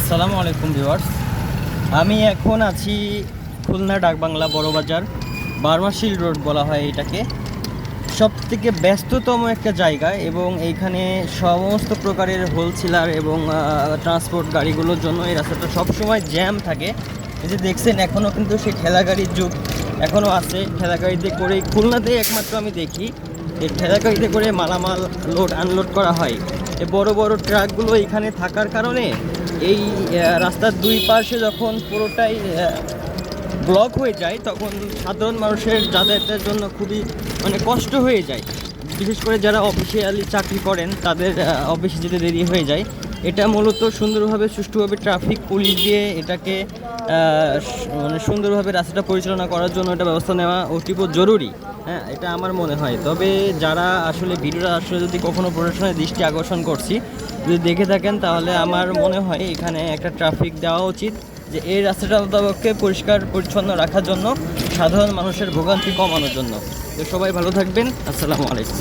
আসসালামু আলাইকুম ভিউয়ার্স। আমি এখন আছি খুলনা ডাকবাংলা বড় বাজার, বার্মাশিল রোড বলা হয় এটাকে। সবথেকে ব্যস্ততম একটা জায়গা এবং এইখানে সমস্ত প্রকারের হোলসেলার এবং ট্রান্সপোর্ট গাড়িগুলোর জন্য এই রাস্তাটা সবসময় জ্যাম থাকে। এই যে দেখছেন এখনও কিন্তু সেই ঠেলা গাড়ির যুগ এখনও আছে। ঠেলা গাড়িতে করে খুলনাতেই একমাত্র আমি দেখি এই ঠেলা গাড়িতে করে মালামাল লোড আনলোড করা হয়। এই বড় বড় ট্রাকগুলো এখানে থাকার কারণে এই রাস্তার দুই পাশে যখন পুরোটাই ব্লক হয়ে যায় তখন সাধারণ মানুষের যাতায়াতের জন্য খুবই কষ্ট হয়ে যায়। বিশেষ করে যারা অফিসিয়ালি চাকরি করেন তাদের অফিসে যেতে দেরি হয়ে যায়। এটা মূলত সুন্দরভাবে সুষ্ঠুভাবে ট্রাফিক পুলিশ দিয়ে এটাকে সুন্দরভাবে রাস্তাটা পরিচালনা করার জন্য এটা ব্যবস্থা নেওয়া অতীব জরুরি। হ্যাঁ, এটা আমার মনে হয়। তবে যারা আসলে ভিডিওটা আসলে যদি কখনো প্রশাসনের দৃষ্টি আকর্ষণ করছি যদি দেখে থাকেন তাহলে আমার মনে হয় এখানে একটা ট্রাফিক দেওয়া উচিত, যে এই রাস্তাটা অন্ততপক্ষে পরিষ্কার পরিচ্ছন্ন রাখার জন্য, সাধারণ মানুষের ভোগান্তি কমানোর জন্য। তো সবাই ভালো থাকবেন। আসসালামু আলাইকুম।